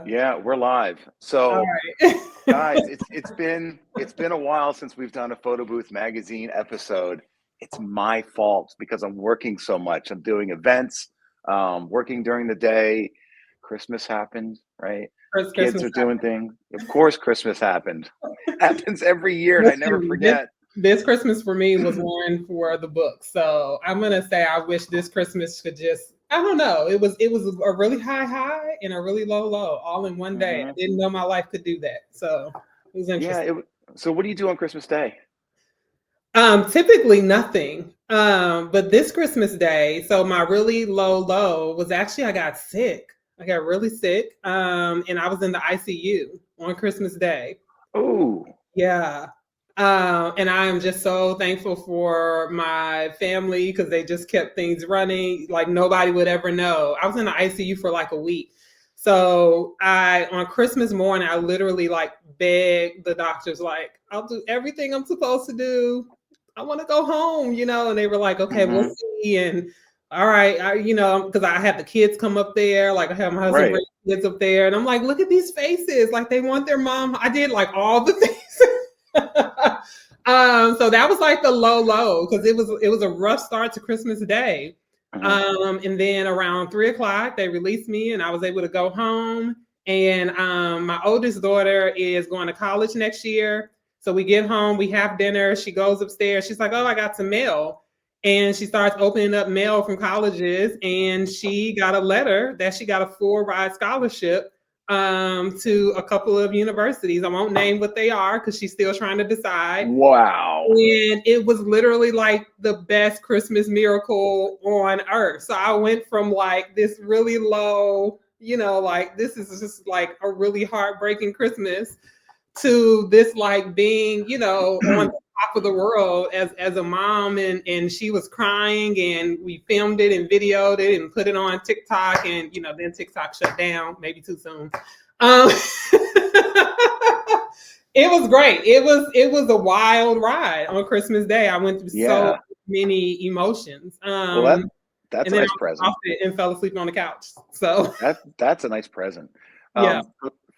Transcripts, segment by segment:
Yeah, we're live. All So, right. guys, it's been a while since we've done a Photo Booth Magazine episode. It's my fault because I'm working so much. I'm doing events, working during the day. Christmas happened, right? First Kids Christmas are doing things. Of course, Christmas happened. Happens every year, and I never Listen, forget. this Christmas for me was one for the book. So I'm gonna say I wish this Christmas could just I don't know. It was a really high and a really low all in one day. I Hmm. didn't know my life could do that. So it was Yeah. interesting. So, what do you do on Christmas Day? Typically nothing. But this Christmas day, so my really low was actually I got sick. I got really sick. And I was in the ICU on Christmas Day. Oh, Yeah. And I am just so thankful for my family because they just kept things running like nobody would ever know. I was in the ICU for like a week. So I on Christmas morning, I literally like begged the doctors, like, I'll do everything I'm supposed to do. I want to go home, and they were like, okay, we'll hmm, see. And all right, because I had the kids come up there, like I had my husband right. bring the kids up there, and I'm like, look at these faces, like they want their mom. I did like all the things. So that was like the low because it was a rough start to Christmas Day. Hmm. And then around 3 o'clock they released me and I was able to go home. And my oldest daughter is going to college next year. So we get home, we have dinner. She goes upstairs. She's like, "Oh, I got some mail." And she starts opening up mail from colleges. And she got a letter that she got a full ride scholarship to a couple of universities. I won't name what they are because she's still trying to decide. Wow. And it was literally like the best Christmas miracle on earth. So I went from like this really low, like this is just like a really heartbreaking Christmas to this like being, on the top of the world as a mom, and she was crying and we filmed it and videoed it and put it on TikTok, and then TikTok shut down maybe too soon. Um, it was great. It was a wild ride on Christmas Day. I went through so Yeah. many emotions. Well, that's And a then I nice was present. off it and fell asleep on the couch. So That's a nice present. yeah.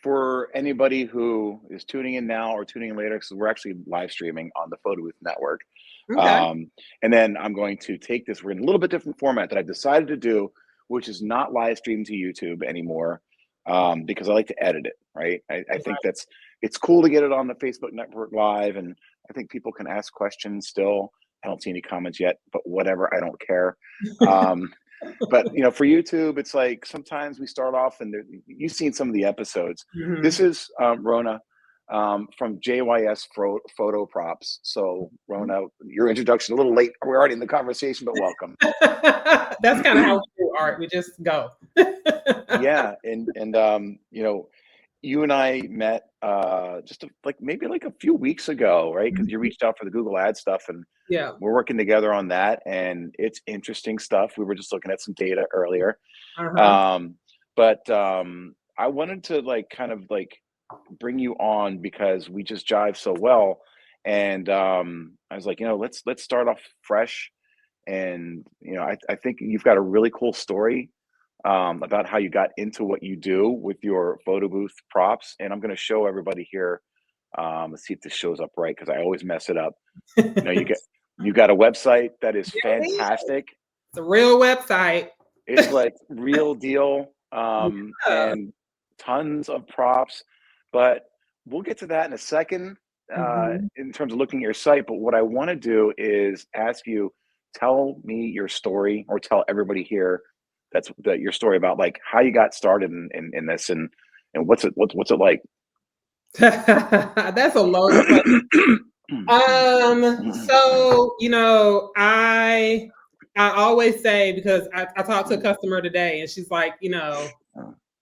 For anybody who is tuning in now or tuning in later, because we're actually live streaming on the Photo Booth Network. Okay. And then I'm going to take this. We're in a little bit different format that I've decided to do, which is not live streamed to YouTube anymore, because I like to edit it. Right. I think it's cool to get it on the Facebook Network Live, and I think people can ask questions still. I don't see any comments yet, but whatever. I don't care. Um, but for YouTube, it's like sometimes we start off and you've seen some of the episodes. This Mhm. is Rona, from JYS Photo Props. So Rona, your introduction a little late. We're already in the conversation, but welcome. That's kind of how we do art. We just go. Yeah, and you and I met just like maybe like a few weeks ago, right? Because you reached out for the Google Ad stuff, and Yeah. we're working together on that, and it's interesting stuff. We were just looking at some data earlier. Uh-huh. Um, but I wanted to like kind of like bring you on because we just jive so well. And I was like, let's start off fresh. And I think you've got a really cool story about how you got into what you do with your photo booth props. And I'm going to show everybody here. Let's see if this shows up right because I always mess it up. It's You got a website that is a fantastic. real website. It's like real deal, Yeah. and tons of props. But we'll get to that in a second, Mhm. in terms of looking at your site. But what I want to do is ask you, tell me your story, or tell everybody here that your story about like how you got started in this, and what's it like. That's a loaded question. So I always say because I talked to a customer today and she's like,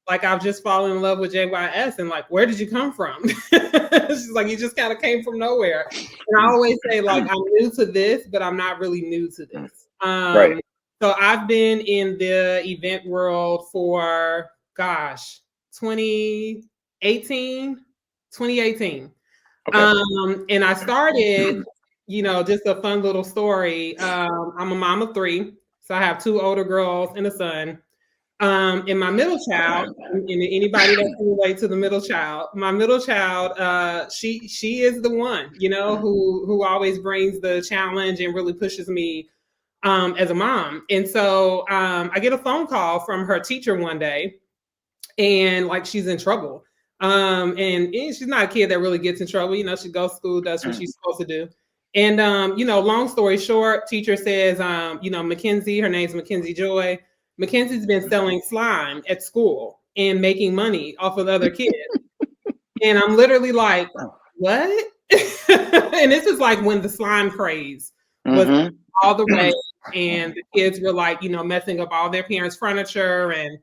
like I've just fallen in love with JYS and like, where did you come from? She's like, you just kind of came from nowhere. And I always say, like, I'm new to this, but I'm not really new to this. Right. So I've been in the event world for gosh, 2018, 2018. Okay. And I started, just a fun little story. I'm a mom of three. So I have two older girls and a son. And my middle child, and anybody that can relate to the middle child, my middle child, she is the one, who always brings the challenge and really pushes me as a mom. And so I get a phone call from her teacher one day, and like she's in trouble. And she's not a kid that really gets in trouble. She goes to school, does what she's supposed to do. And long story short, teacher says, Mackenzie, her name's Mackenzie Joy. Mackenzie's been selling slime at school and making money off of other kids. And I'm literally like, what? And this is like when the slime craze was all the way, and the kids were like, messing up all their parents' furniture, and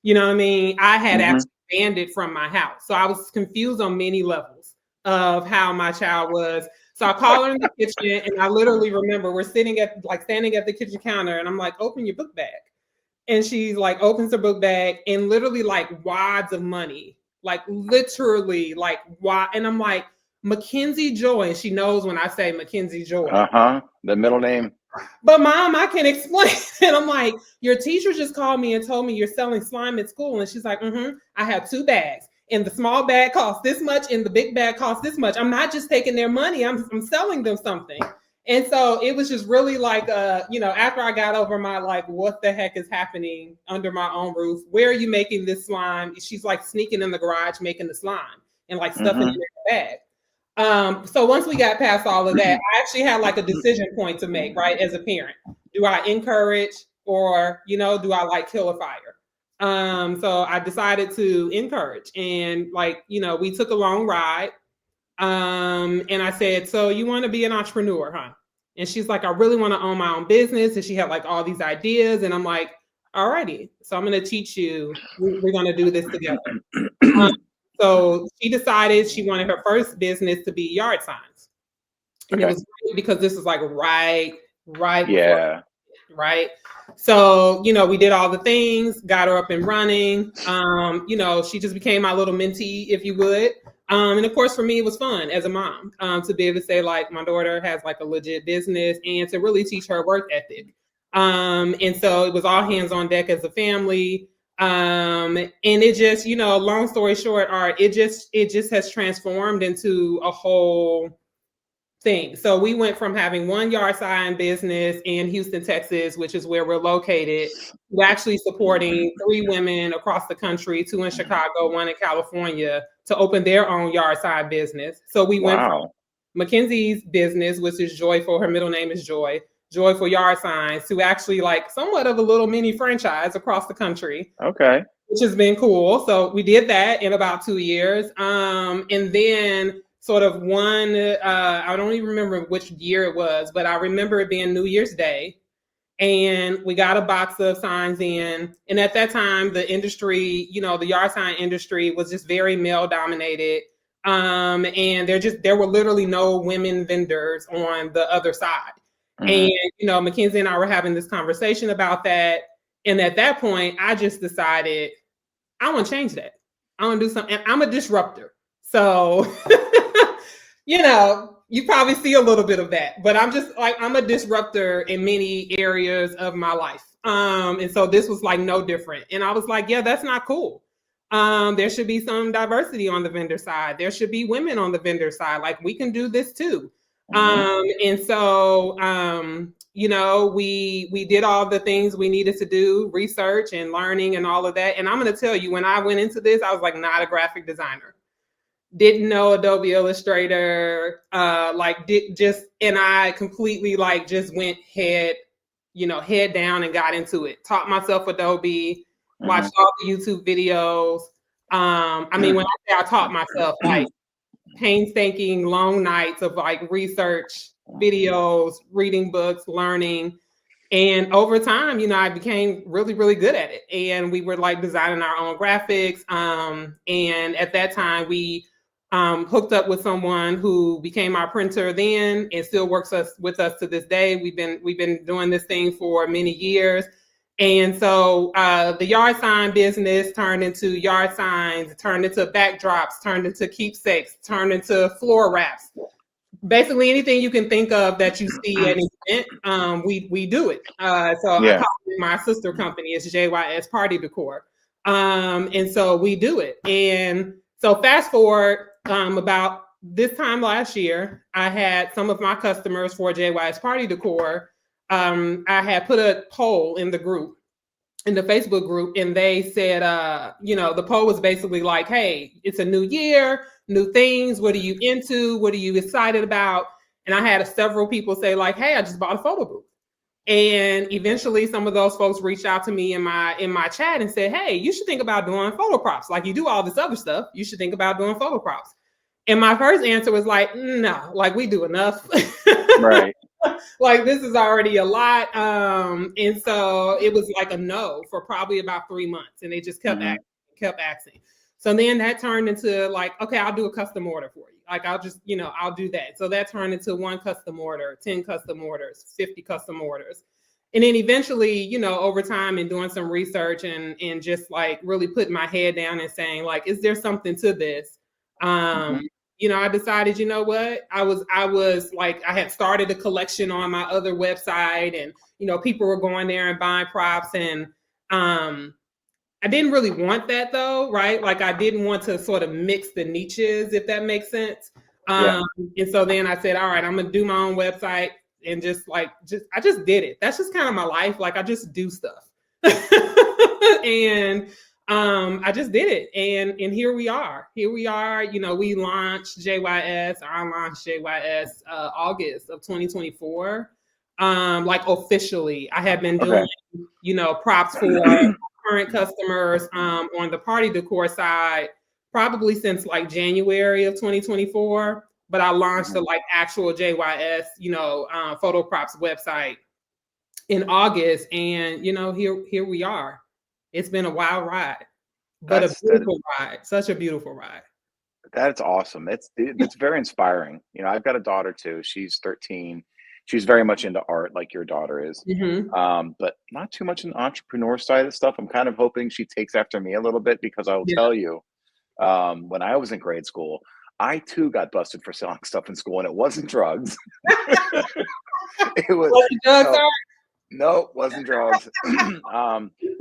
you know what I mean? I had actually banned it from my house. So I was confused on many levels of how my child was. So I call her in the kitchen, and I literally remember we're standing at the kitchen counter, and I'm like, open your book bag. And she's like, opens her book bag, and literally like wads of money, like literally like wad. And I'm like, Mackenzie Joy. And she knows when I say Mackenzie Joy. The middle name. But mom, I can explain. And I'm like, your teacher just called me and told me you're selling slime at school. And she's like, I have 2 bags. And the small bag costs this much, and the big bag costs this much. I'm not just taking their money. I'm selling them something. And so it was just really like, after I got over my, like, what the heck is happening under my own roof? Where are you making this slime? She's like sneaking in the garage, making the slime and like stuffing it in the bag. So once we got past all of that, I actually had like a decision point to make, right? As a parent, do I encourage, or, do I like kill a fire? So I decided to encourage, and like, we took a long ride. And I said, so you want to be an entrepreneur, huh? And she's like, I really want to own my own business. And she had like all these ideas. And I'm like, alrighty, so I'm going to teach you. We're going to do this together. So she decided she wanted her first business to be yard signs. And it was great because this was like right. Yeah. Right. So, we did all the things, got her up and running. She just became my little mentee, if you would. And of course, for me, it was fun as a mom to be able to say, like, my daughter has like a legit business, and to really teach her work ethic. And so it was all hands on deck as a family. And it just, long story short, it just has transformed into a whole thing. So we went from having one yard sign business in Houston, Texas, which is where we're located, to actually supporting 3 women across the country, 2 in Chicago, 1 in California, to open their own yard sign business. So we went from Mackenzie's business, which is Joyful, her middle name is Joyful Yard Signs, to actually like somewhat of a little mini franchise across the country. Okay. Which has been cool. So we did that in about 2 years. And then sort of one, I don't even remember which year it was, but I remember it being New Year's Day. And we got a box of signs in. And at that time, the industry, the yard sign industry was just very male dominated. And there were literally no women vendors on the other side. And, Mackenzie and I were having this conversation about that. And at that point, I just decided I want to change that. I want to do something. And I'm a disruptor. So, you probably see a little bit of that, but I'm just like, I'm a disruptor in many areas of my life. And so this was like no different. And I was like, yeah, that's not cool. There should be some diversity on the vendor side. There should be women on the vendor side. Like, we can do this too. And so, we did all the things we needed to do, research and learning and all of that. And I'm going to tell you, when I went into this, I was like not a graphic designer. Didn't know Adobe Illustrator, and I completely like just went head down and got into it. Taught myself Adobe, watched all the YouTube videos. When I say I taught myself, like painstaking long nights of like research, videos, reading books, learning. And over time, I became really, really good at it. And we were like designing our own graphics. And at that time, we hooked up with someone who became our printer then and still works with us to this day. We've been doing this thing for many years. And so the yard sign business turned into yard signs, turned into backdrops, turned into keepsakes, turned into floor wraps, Basically anything you can think of that you see at an event, we do it. So I Yeah. call it my sister company. It's JYS Party Decor. And so we do it. And so fast forward about this time last year, I had some of my customers for JYS Party Decor. I had put a poll in the group, in the Facebook group, and they said, the poll was basically like, hey, it's a new year, new things. What are you into? What are you excited about? And I had several people say like, hey, I just bought a photo booth. And eventually some of those folks reached out to me in my chat and said, hey, you should think about doing photo props. Like you do all this other stuff. You should think about doing photo props. And my first answer was like, no, like we do enough. Right. Like this is already a lot. And so it was like a no for probably about 3 months. And they just kept asking. So then that turned into like, okay, I'll do a custom order for you. Like I'll just, I'll do that. So that turned into 1 custom order, 10 custom orders, 50 custom orders. And then eventually, over time and doing some research and just like really putting my head down and saying, like, is there something to this? I decided, you know what? I was like, I had started a collection on my other website and, people were going there and buying props. And I didn't really want that though, right? Like I didn't want to sort of mix the niches, if that makes sense. Yeah. And so then I said, all right, I'm going to do my own website and I just did it. That's just kind of my life. Like I just do stuff. And I just did it, and here we are. We launched JYS. I launched JYS August of 2024. Like officially, I have been doing props for current customers on the party decor side probably since like January of 2024. But I launched the like actual JYS photo props website in August, and here we are. It's been a wild ride, but a beautiful ride. Such a beautiful ride. That's awesome. It's very inspiring. I've got a daughter too. She's 13. She's very much into art, like your daughter is, but not too much in the entrepreneur side of stuff. I'm kind of hoping she takes after me a little bit because I will tell you, when I was in grade school, I too got busted for selling stuff in school, and it wasn't drugs. It was drugs. No, it wasn't drugs.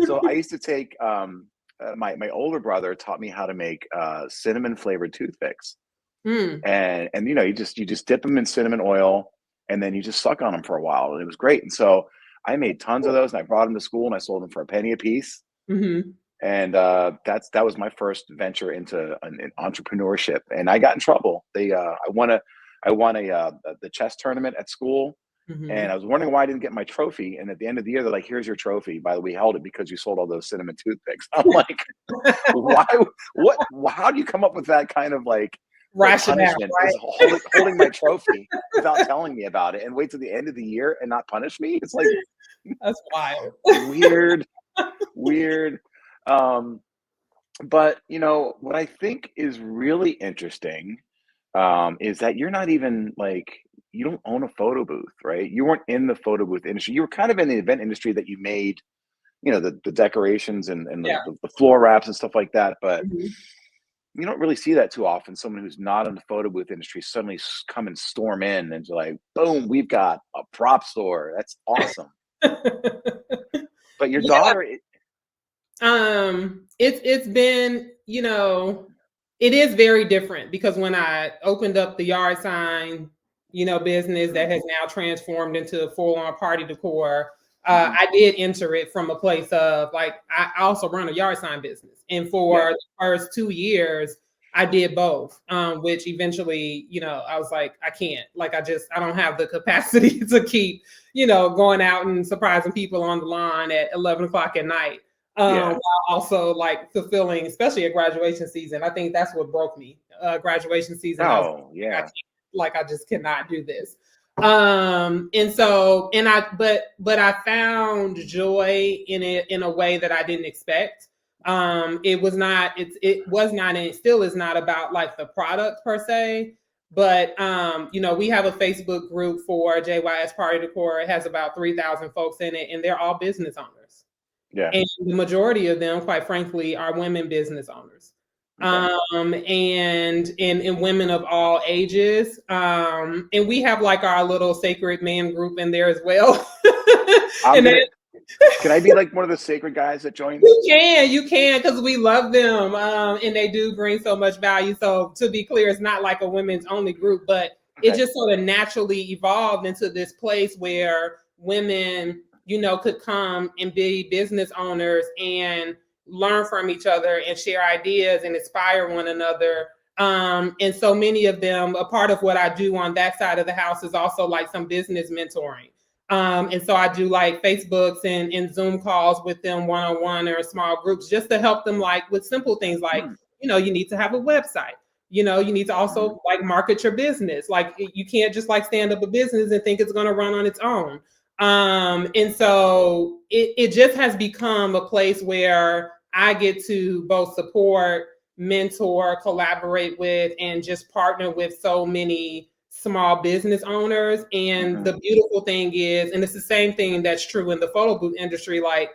So I used to take my older brother taught me how to make cinnamon flavored toothpicks, and you just dip them in cinnamon oil, and then you just suck on them for a while, and it was great. And so I made tons of those, and I brought them to school, and I sold them for a penny a piece. And that was my first venture into an entrepreneurship, and I got in trouble. I won the chess tournament at school. And I was wondering why I didn't get my trophy. And at the end of the year, they're like, here's your trophy. By the way, we held it because you sold all those cinnamon toothpicks. I'm like, why? How do you come up with that kind of like punishment? Right? Is holding my trophy without telling me about it and wait till the end of the year and not punish me? It's like, that's wild. Weird. But what I think is really interesting is that you're not even like, you don't own a photo booth, right? You weren't in the photo booth industry. You were kind of in the event industry that you made, the decorations and the floor wraps and stuff like that. But you don't really see that too often. Someone who's not in the photo booth industry suddenly come and storm in and like, boom, we've got a prop store. That's awesome. But your daughter, it's been, it is very different because when I opened up the yard sign business that has now transformed into full-on party decor, I did enter it from a place of like, I also run a yard sign business. And for the first 2 years, I did both, which eventually, I was like, I can't, like, I don't have the capacity to keep, going out and surprising people on the lawn at 11 o'clock at night. While also like fulfilling, especially at graduation season. I think that's what broke me. Graduation season. I just cannot do this. But I found joy in it in a way that I didn't expect. It was not, and it still is not about like the product per se, but we have a Facebook group for JYS Party Decor. It has about 3,000 folks in it, and they're all business owners. Yeah. And the majority of them, quite frankly, are women business owners. and women of all ages. And we have like our little sacred man group in there as well. Can I be like one of the sacred guys that joins? You can, because we love them, and they do bring so much value. So to be clear, it's not like a women's only group, but it just sort of naturally evolved into this place where women, could come and be business owners and learn from each other and share ideas and inspire one another. And so many of them, a part of what I do on that side of the house is also like some business mentoring. And so I do like Facebooks and Zoom calls with them one-on-one or small groups just to help them like with simple things like, you need to have a website. You need to also like market your business. Like you can't just like stand up a business and think it's going to run on its own. And so it just has become a place where I get to both support, mentor, collaborate with, and just partner with so many small business owners. And the beautiful thing is, and it's the same thing that's true in the photo booth industry, like,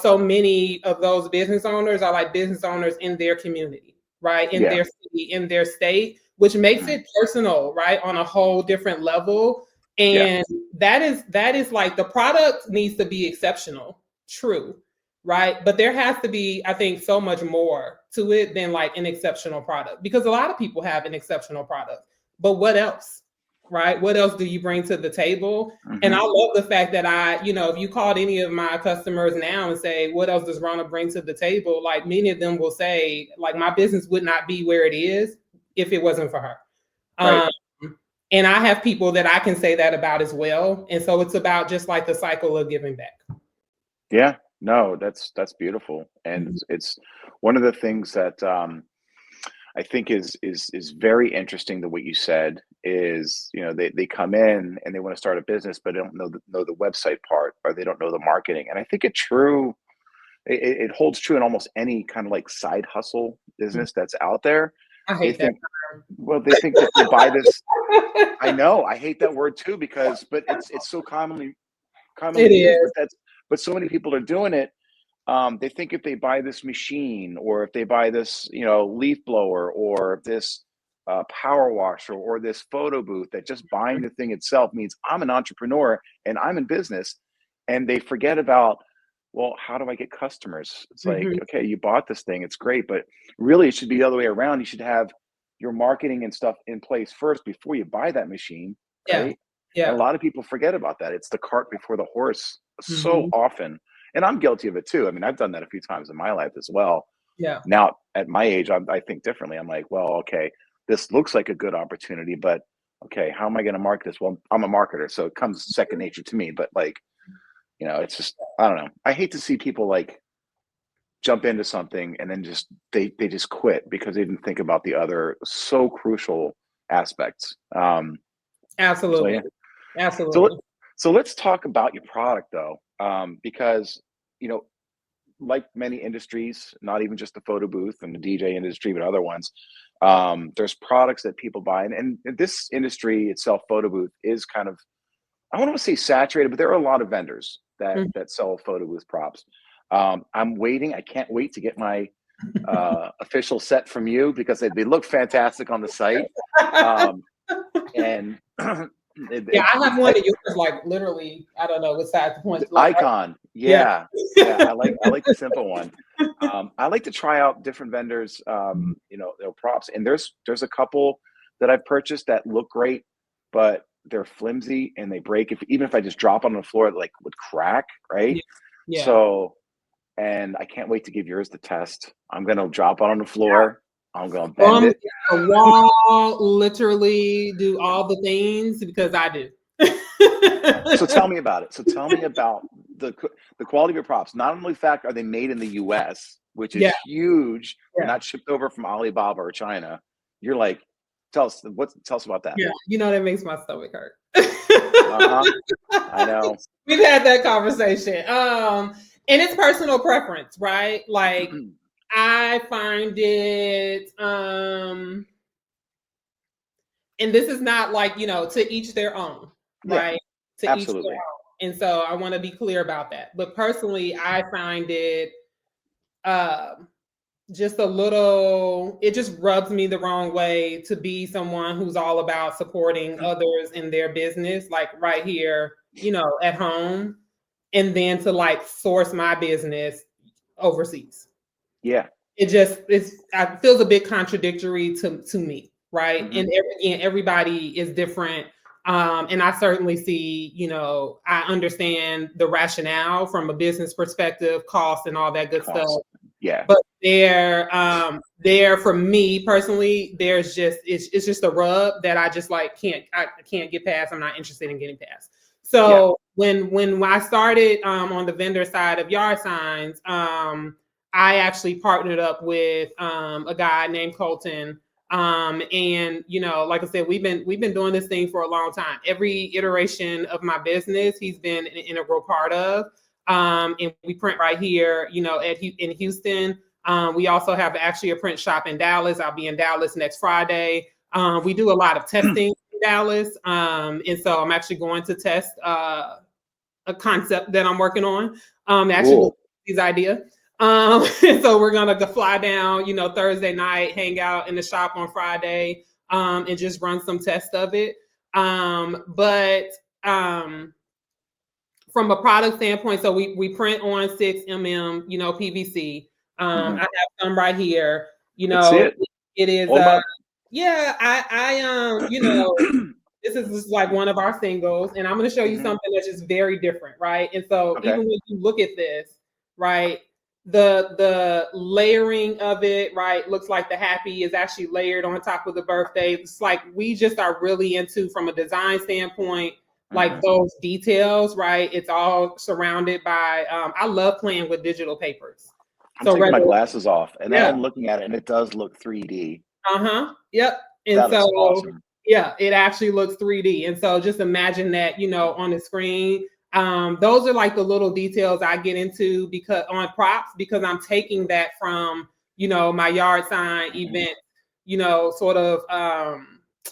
so many of those business owners are like business owners in their community, right? In their city, in their state, which makes it personal, right? On a whole different level. And that is like the product needs to be exceptional, true, right? But there has to be, I think, so much more to it than like an exceptional product, because a lot of people have an exceptional product. But what else, right? What else do you bring to the table? And I love the fact that if you called any of my customers now and say, what else does Rona bring to the table? Like many of them will say, like, my business would not be where it is if it wasn't for her. Right. And I have people that I can say that about as well. And so it's about just like the cycle of giving back. Yeah, no, that's beautiful. And it's one of the things that I think is very interesting. That what you said is, they come in and they want to start a business, but they don't know the website part, or they don't know the marketing. And I think it holds true in almost any kind of like side hustle business that's out there. I hate that. They think that they buy this. I know, I hate that word too, but it's so commonly used. But so many people are doing it. They think if they buy this machine, or if they buy this, leaf blower, or this power washer, or this photo booth, that just buying the thing itself means I'm an entrepreneur and I'm in business. And they forget about, well, how do I get customers? It's like, okay, you bought this thing, it's great, but really it should be the other way around. You should have your marketing and stuff in place first before you buy that machine, right? Yeah. And a lot of people forget about that. It's the cart before the horse so often. And I'm guilty of it too. I mean, I've done that a few times in my life as well. Yeah. Now at my age, I think differently. I'm like, well, okay, this looks like a good opportunity, but okay, how am I going to market this? Well, I'm a marketer, so it comes second nature to me. But like, it's just, I don't know. I hate to see people like jump into something and then they just quit because they didn't think about the other so crucial aspects. Absolutely. So, yeah. Absolutely. So let's talk about your product though. Because, like many industries, not even just the photo booth and the DJ industry, but other ones, there's products that people buy. And this industry itself, photo booth, is kind of, I don't want to say saturated, but there are a lot of vendors that sell photo booth props. I'm waiting. I can't wait to get my official set from you, because they look fantastic on the site. And I have one of yours, like literally, I don't know, besides the point. Icon. Yeah. I like the simple one. I like to try out different vendors, their props. And there's a couple that I've purchased that look great, but they're flimsy and they break. Even if I just drop on the floor, it like would crack, right? Yeah. So, and I can't wait to give yours the test. I'm gonna drop it on the floor. I'm gonna bend it. The wall, literally do all the things, because I do. So tell me about it. So tell me about the quality of your props. Not only the fact are they made in the U.S., which is huge, not shipped over from Alibaba or China. You're like, tell us about that. Yeah, that makes my stomach hurt. I know. We've had that conversation. And it's personal preference, right? Like I find it, and this is not like, to each their own, right? To absolutely. Each their own. And so I want to be clear about that. But personally, I find it, just a little, it just rubs me the wrong way to be someone who's all about supporting others in their business, like right here, at home, and then to like source my business overseas. Yeah. It feels a bit contradictory to me, right? Mm-hmm. And again, everybody is different. And I certainly see, I understand the rationale from a business perspective, cost and all that good stuff. Yeah. But there for me personally, it's just a rub that I just like I can't get past. I'm not interested in getting past. So when I started on the vendor side of yard signs, I actually partnered up with a guy named Colton. And like I said, we've been doing this thing for a long time. Every iteration of my business, he's been an integral part of. And we print right here, in Houston. We also have actually a print shop in Dallas. I'll be in Dallas next Friday. We do a lot of testing in Dallas. And so I'm actually going to test a concept that I'm working on. Actually, these ideas. So we're gonna fly down, Thursday night, hang out in the shop on Friday, and just run some tests of it. But from a product standpoint, so we print on 6mm, PVC. I have some right here. It is. Yeah, I this is like one of our singles, and I'm going to show you something that's just very different, right? And so even when you look at this, right, the layering of it, right, looks like the happy is actually layered on top of the birthday. It's like we just are really into, from a design standpoint, like those details, right? It's all surrounded by. I love playing with digital papers. I'm taking my glasses off, and then I'm looking at it, and it does look 3D. Yep. And that so awesome. Yeah, it actually looks 3D. And so just imagine that, on the screen. Those are like the little details I get into because on props, because I'm taking that from, my yard sign event, sort of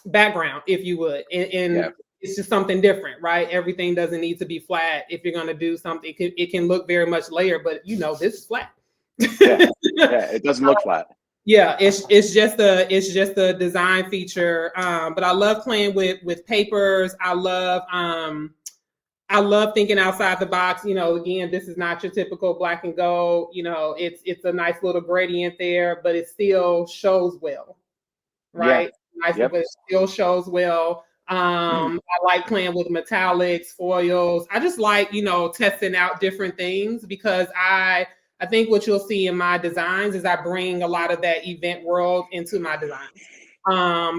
background, if you would. And it's just something different, right? Everything doesn't need to be flat. If you're going to do something, it can look very much layered, but this is flat. Yeah, it doesn't look flat. Yeah, it's just a design feature. But I love playing with papers. I love thinking outside the box. Again, this is not your typical black and gold. It's a nice little gradient there, but it still shows well, right? Nice, but it still shows well. I like playing with metallics, foils. I just like, testing out different things because I think what you'll see in my designs is I bring a lot of that event world into my designs.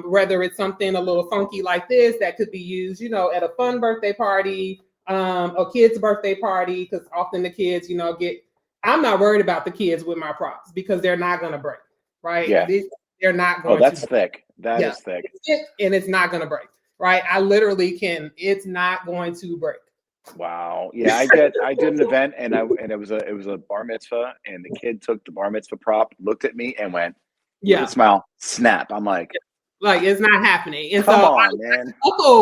Whether it's something a little funky like this that could be used, at a fun birthday party, a kid's birthday party, because often the kids, I'm not worried about the kids with my props because they're not going to break, right? Yeah. They're not going to. Oh, that's thick. That is thick. And it's not going to break, right? I literally it's not going to break. Wow. Yeah, I did an event and it was a bar mitzvah, and the kid took the bar mitzvah prop, looked at me and went, with a smile, snap. I'm like it's not happening. And come so on, man.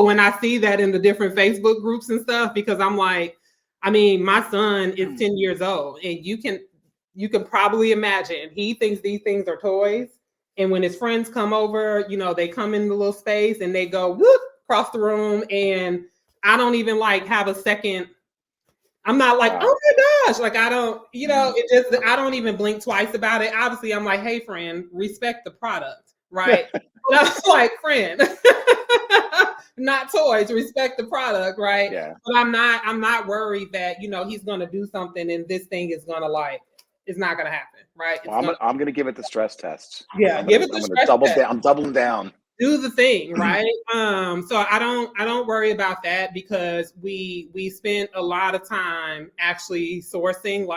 When I see that in the different Facebook groups and stuff, because I'm like, my son is 10 years old, and you can probably imagine he thinks these things are toys. And when his friends come over, they come in the little space and they go whoop across the room, and I don't even have a second. I'm not like, oh my gosh, I don't, I don't even blink twice about it. Obviously, I'm like, hey, friend, respect the product, right? But I was like, friend, not toys, respect the product, right? Yeah. But I'm not worried that he's gonna do something and this thing is gonna it's not gonna happen, right? Well, I'm gonna give it the stress tests. Yeah, give it the stress test. I'm doubling down. Do the thing, right? So I don't worry about that because we spent a lot of time actually sourcing,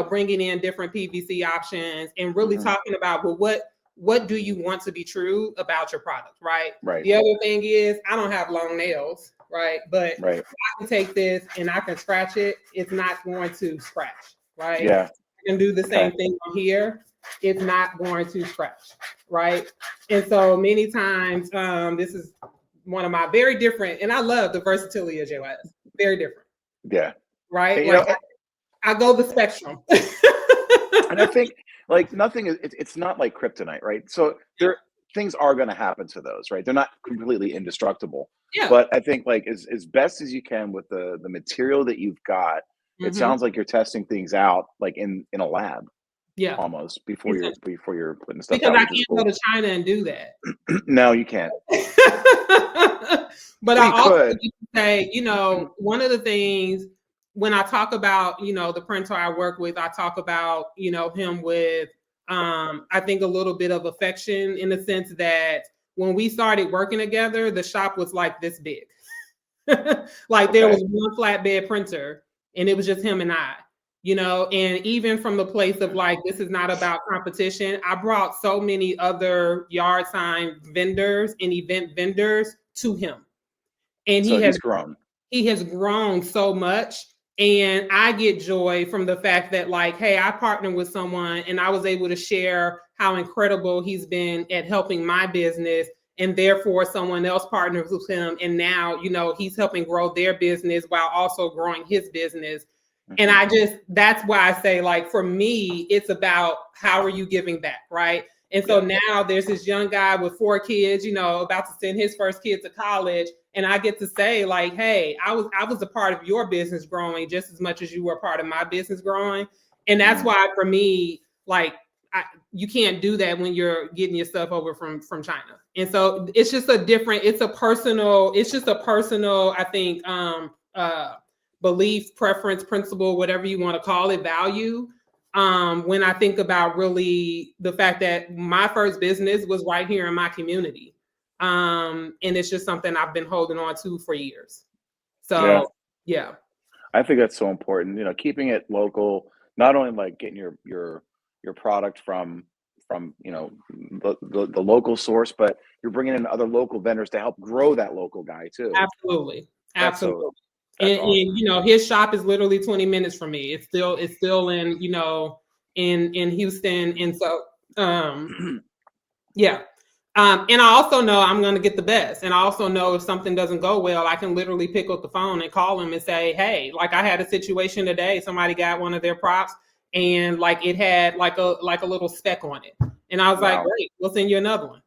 bringing in different PVC options and really talking about, well, what do you want to be true about your product, right? Right. The other thing is I don't have long nails, right? But I can take this and I can scratch it. It's not going to scratch, right? Yeah. I can do the same thing on here. It's not going to scratch, right? And so many times, this is one of my very different, and I love the versatility of JYS. Very different. Yeah. Right? I go the spectrum. And I think like nothing is. It's not like kryptonite, right? So things are going to happen to those, right? They're not completely indestructible. Yeah. But I think like as best as you can with the material that you've got, it Mm-hmm. sounds like you're testing things out like in a lab Yeah. almost before you're putting stuff Because out, I which is can't go cool. to China and do that. No, you can't. But Well, I you also could. need to say, one of the things when I talk about, the printer I work with, I talk about, him with, I think a little bit of affection in the sense that when we started working together, the shop was like this big. Like there Okay. was one flatbed printer and it was just him and I, and even from the place of like, this is not about competition. I brought so many other yard sign vendors and event vendors to him. And So he's grown. he has grown so much. And I get joy from the fact that, like, hey, I partnered with someone and I was able to share how incredible he's been at helping my business. And therefore, someone else partners with him. And now, he's helping grow their business while also growing his business. And that's why I say, like, for me, it's about how are you giving back, right? And so now there's this young guy with 4 kids, about to send his first kid to college. And I get to say, like, hey, I was a part of your business growing just as much as you were a part of my business growing. And that's why for me, like, you can't do that when you're getting your stuff over from China. And so it's just it's just a personal, I think, belief, preference, principle, whatever you want to call it, value. When I think about really the fact that my first business was right here in my community. And it's just something I've been holding on to for years. So yeah. I think that's so important. Keeping it local, not only like getting your product from the local source, but you're bringing in other local vendors to help grow that local guy too. Absolutely. That's so Absolutely. that's awesome. And his shop is literally 20 minutes from me. It's still in, in Houston. And so yeah. And I also know I'm going to get the best. And I also know if something doesn't go well, I can literally pick up the phone and call him and say, hey, like I had a situation today. Somebody got one of their props and like it had like a little speck on it. And I was like, Wow. great, we'll send you another one.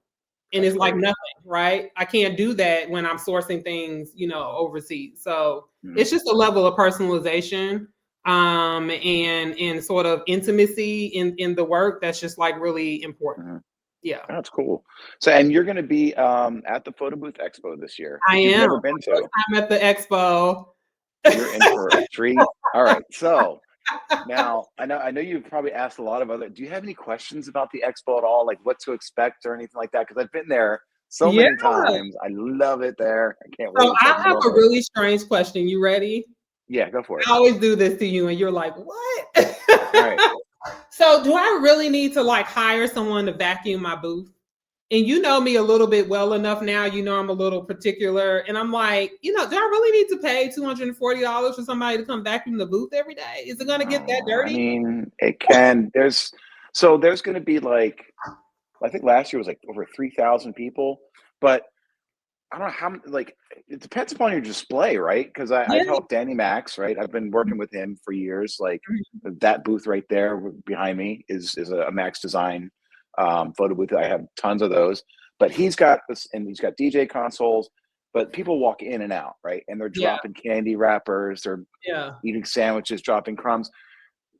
And That's it's like great. nothing, right? I can't do that when I'm sourcing things, overseas. So it's just a level of personalization and sort of intimacy in the work that's just like really important. Yeah. That's cool. So, and you're going to be at the Photo Booth Expo this year, I which you've am. never been First to. time at the expo. You're in for a treat. All right. So now I know you've probably asked a lot of other. Do you have any questions about the expo at all, like what to expect or anything like that? Because I've been there so Yeah. many times. I love it there. I can't So wait. So I I'm have real a excited. really strange question. You ready? Yeah, go for it. I always do this to you, and you're like, "What?" All right. So, do I really need to like hire someone to vacuum my booth? And you know me a little bit well enough now. I'm a little particular, and I'm like, do I really need to pay $240 for somebody to come vacuum the booth every day? Is it going to get that I dirty? mean, it can. There's going to be like, I think last year was like over 3,000 people, but I don't know how, like, it depends upon your display, right? Because Yeah. I've helped Danny Max, right? I've been working with him for years. Like that booth right there behind me is a Max Design photo booth. I have tons of those, but he's got this, and he's got DJ consoles. But people walk in and out, right? And they're Yeah. dropping candy wrappers, they're Yeah. eating sandwiches, dropping crumbs.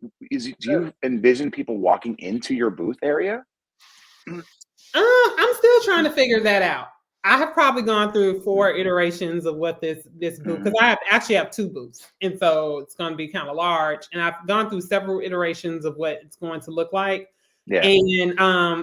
Do you envision people walking into your booth area? I'm still trying to figure that out. I have probably gone through 4 iterations of what this booth, because I actually have 2 booths, and so it's going to be kind of large. And I've gone through several iterations of what it's going to look like. Yeah. And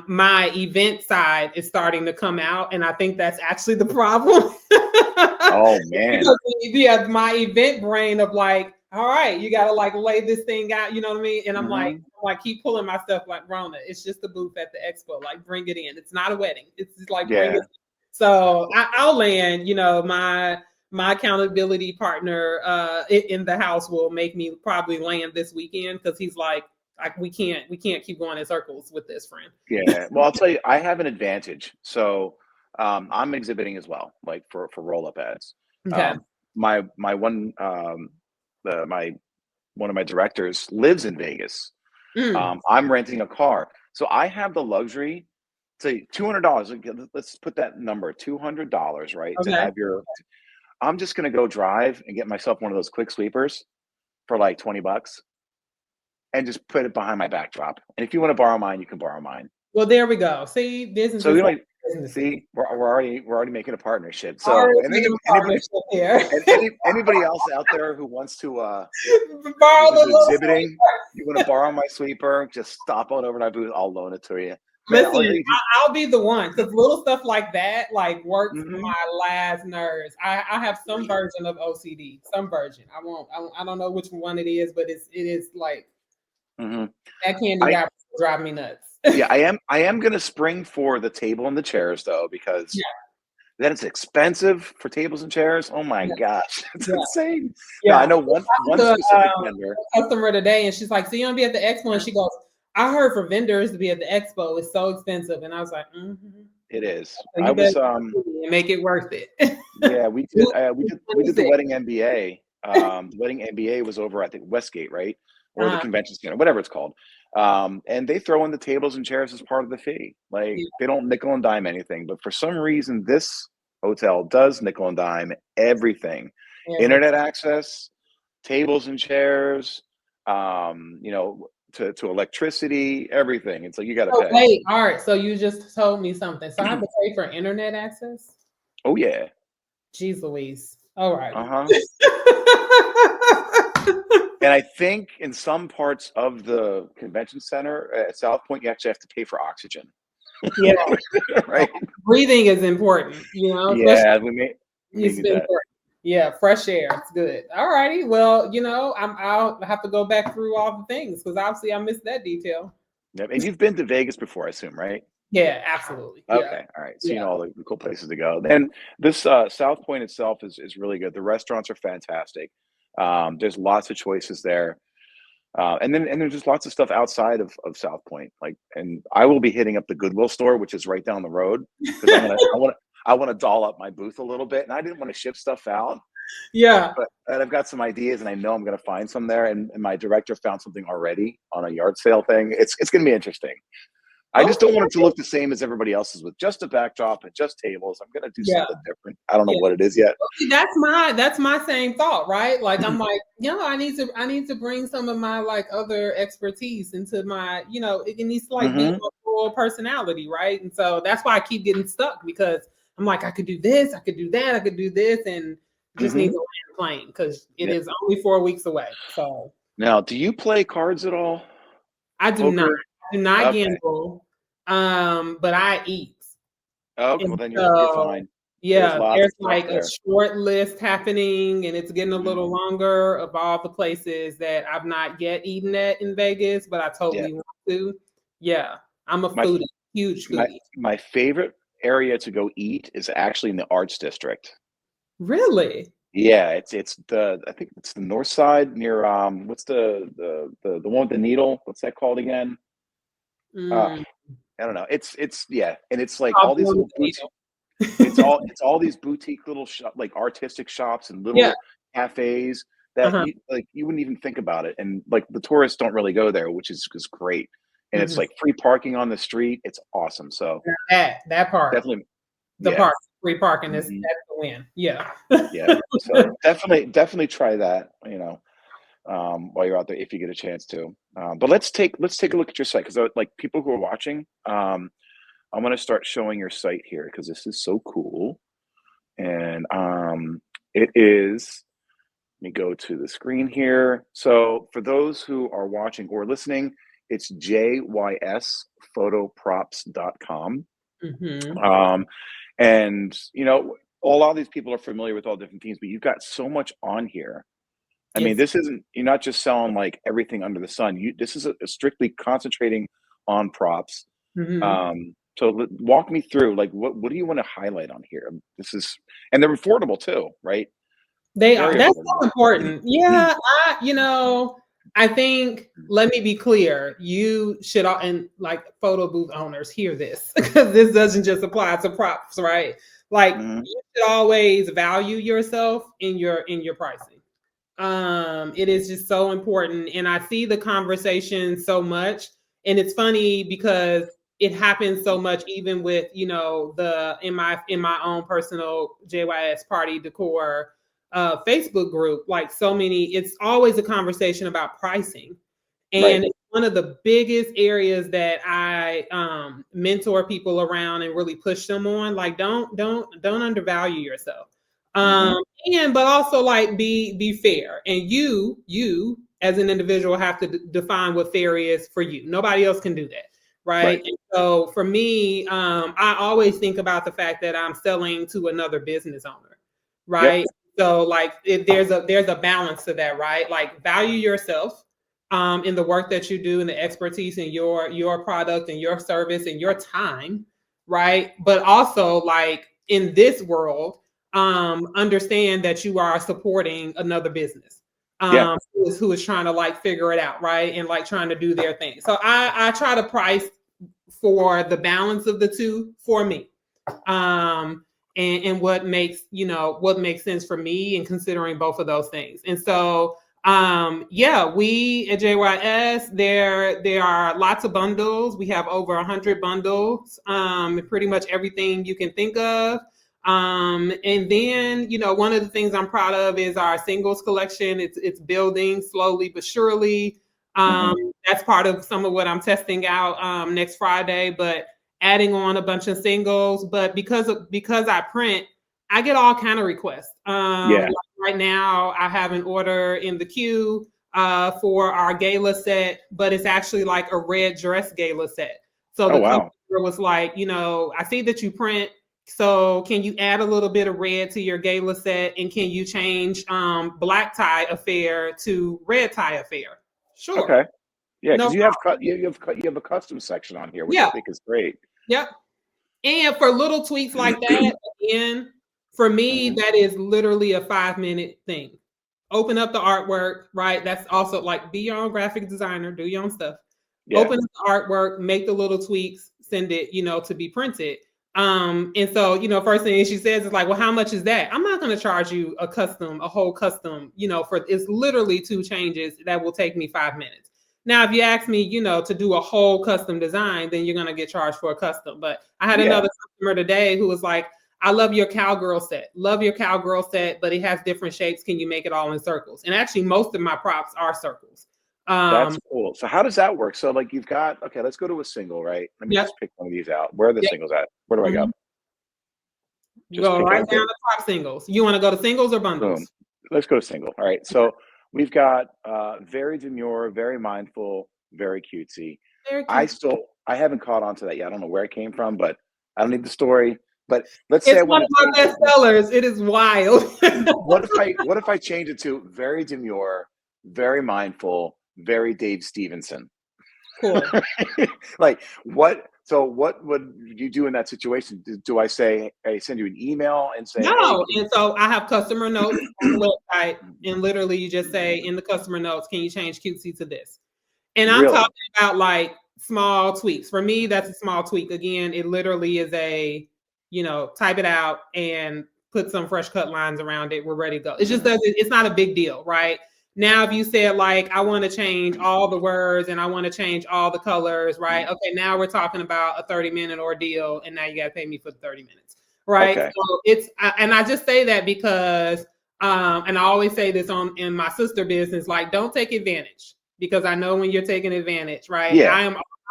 my event side is starting to come out, and I think that's actually the problem. Oh man. Yeah, my event brain of like, all right, you got to like lay this thing out, you know what I mean? And I'm like, keep pulling my stuff like, Rona, it's just a booth at the expo. Like, bring it in. It's not a wedding. It's just like, bring it in. So I'll land, my accountability partner in the house will make me probably land this weekend, because he's like, we can't keep going in circles with this, friend. Yeah. Well, I'll tell you, I have an advantage. So I'm exhibiting as well, like for roll up ads. Okay. My one my one of my directors lives in Vegas. I'm renting a car. So I have the luxury, say $200. Let's put that number, $200, right? To Okay. have I'm just gonna go drive and get myself one of those quick sweepers for like 20 bucks and just put it behind my backdrop. And if you want to borrow mine, you can borrow mine. Well, there we go. See, So businesses you know, like businesses. see, we're already making a partnership. So Already and making a anybody partnership here. and anybody else out there who wants to Borrow who's the into little exhibiting, you want to borrow my sweeper, just stop on over to my booth. I'll loan it to you. Man, all Listen, you do. I'll be the one because little stuff like that like works Mhm. my last nerves. I have some version of OCD, some version. I don't know which one it is, but it is like Mhm. that candy I wrapper drive me nuts. Yeah, I am gonna spring for the table and the chairs though, because Yeah, then it's expensive for tables and chairs. Oh my yeah, gosh, it's yeah, insane. Now I yeah. know one The specific vendor. customer today, and she's like, "So you want to be at the expo?" And she goes, "I heard for vendors to be at the expo is so expensive," and I was like, "Mm-hmm. It is. So I you better was and make it worth it." yeah, we did the 26. wedding MBA. The wedding MBA was over at the Westgate, right? Or the Uh, convention center, whatever it's called. And they throw in the tables and chairs as part of the fee. Like yeah, they don't nickel and dime anything, but for some reason this hotel does nickel and dime everything. every. Internet access, tables and chairs, to electricity, everything. It's like you got to So pay. wait, all right. So you just told me something. So I have to pay for internet access? Oh yeah. Jeez Louise. All right. Uh-huh. And I think in some parts of the convention center at South Point, you actually have to pay for oxygen, Yeah. right? Breathing is important, especially Yeah, we may it's need been that. yeah, fresh air. It's good. All righty. Well, I'll have to go back through all the things because obviously I missed that detail. Yep, and you've been to Vegas before, I assume, right? Yeah, absolutely. Yeah. Okay, all right. So you Yeah. know all the cool places to go. And this South Point itself is really good. The restaurants are fantastic. There's lots of choices there. And there's just lots of stuff outside of South Point. Like, and I will be hitting up the Goodwill store, which is right down the road, because I want to doll up my booth a little bit. And I didn't want to ship stuff out, Yeah. but and I've got some ideas, and I know I'm going to find some there. And my director found something already on a yard sale thing. It's going to be interesting. I just don't want it to Okay. look the same as everybody else's with just a backdrop and just tables. I'm going to do Yeah. something different. I don't know Yeah. what it is yet. See, that's my same thought, right? Like I'm like, I need to bring some of my like other expertise into my, it needs to like be Hmm. my full personality, right? And so that's why I keep getting stuck because I'm like, I could do this, I could do that, I could do this, and just need Hmm. to land the plane because it Yeah. is only 4 weeks away. So Now, do you play cards at all? I do not, Poker? I do not Okay. gamble, but I eat. Okay, well And then you're so, fine. There's yeah, lots there's of stuff like a there. short list happening, and it's getting a Mhm. little longer of all the places that I've not yet eaten at in Vegas, but I Yeah. totally want to. Yeah, I'm a My foodie, huge my foodie. my favorite area to go eat is actually in the Arts District. Really? Yeah, it's the I think it's the north side near what's the one with the needle? What's that called again? Uh Mm, I don't know. It's yeah, and it's like I'll all these go with little the boutique needle. it's all these boutique little shop like artistic shops and Yeah. little cafes that Uh-huh. you wouldn't even think about it. And like the tourists don't really go there, which is great. And it's Mhm. like free parking on the street. It's awesome. So That part, definitely the yeah. part, free parking is Mhm. that's the win. Yeah. Yeah. So definitely try that, while you're out there if you get a chance to. But let's take a look at your site because like people who are watching, I'm gonna start showing your site here because this is so cool. And it is, let me go to the screen here. So for those who are watching or listening, it's jysphotoprops.com. Hmm. Um, and a lot of these people are familiar with all different teams, but you've got so much on here. I mean, It's this isn't, you're not just selling like everything under the sun. This is a strictly concentrating on props. mhm. So walk me through, like, what do you want to highlight on here? This is, and they're affordable too, right? They are. Very That's so affordable. important. Yeah, I think let me be clear. You should all and like photo booth owners hear this because this doesn't just apply to props, right? Like Mhm. you should always value yourself in your pricing. It is just so important. And I see the conversation so much. And it's funny because it happens so much even with, the in my own personal JYS party decor Facebook group, like so many, it's always a conversation about pricing. Right. And it's one of the biggest areas that I mentor people around and really push them on. Like, don't undervalue yourself. Mm-hmm. And but also like be fair. And you as an individual have to define what fair is for you. Nobody else can do that. Right. Right. And so for me, I always think about the fact that I'm selling to another business owner. Yep. Right. So like there's a balance to that, right? Like value yourself in the work that you do and the expertise in your product and your service and your time, right? But also like in this world, understand that you are supporting another business Yeah. who is trying to like figure it out, right? And like trying to do their thing. So I try to price for the balance of the two for me. And what makes sense for me in considering both of those things. And so yeah, we at JYS, there are lots of bundles. We have over 100 bundles, pretty much everything you can think of. And then, one of the things I'm proud of is our singles collection. It's building slowly but surely. Mm-hmm. That's part of some of what I'm testing out next Friday, but adding on a bunch of singles. But because I print, I get all kind of requests. Yeah. Like right now, I have an order in the queue for our gala set, but it's actually like a red dress gala set. So Oh, the wow. customer was like, I see that you print. So can you add a little bit of red to your gala set, and can you change black tie affair to red tie affair? Sure, Okay. Yeah, no because you have problem. you have a custom section on here, which I Yeah, think is great. yep. And for little tweaks like that, again, for me, Mhm. that is literally a 5-minute thing. Open up the artwork, right? That's also like be your own graphic designer, do your own stuff. Yeah. Open up the artwork, make the little tweaks, send it, to be printed. And so, first thing she says is like, well, how much is that? I'm not going to charge you a whole custom, for it's literally 2 changes that will take me 5 minutes. Now, if you ask me, to do a whole custom design, then you're going to get charged for a custom. But I had Yeah. another customer today who was like, I love your cowgirl set. Love your cowgirl set, but it has different shapes. Can you make it all in circles? And actually, most of my props are circles. That's Um, cool. So how does that work? So like you've got okay, let's go to a single, right? Let me yep, just pick one of these out. Where are the yep. singles at? Where do I go? Mhm. You Just go pick right down anything. to top singles. You want to go to singles or Boom. bundles? Let's go to single. All right. So we've got very demure, very mindful, very cutesy. Very cute. I haven't caught on to that yet. I don't know where it came from, but I don't need the story. But let's say It's I one want of to my change it. best sellers. It is wild. What if I change it to very demure, very mindful, very Dave Stevenson? Cool. Like what? So what would you do in that situation? Do I say I send you an email and say, hey, No, and so I have customer notes on the website, and literally you just say in the customer notes, can you change cutesy to this? And I'm really? talking about like small tweaks. For me, that's a small tweak. Again, it literally is type it out and put some fresh cut lines around it. We're ready to go. It just doesn't, it's not a big deal, right? Now, if you said like, I want to change all the words and I want to change all the colors, right? Okay, now we're talking about a 30-minute ordeal, and now you got to pay me for the 30 minutes, right? Okay. So and I just say that because, and I always say this in my sister business, like, don't take advantage, because I know when you're taking advantage, right? Yeah.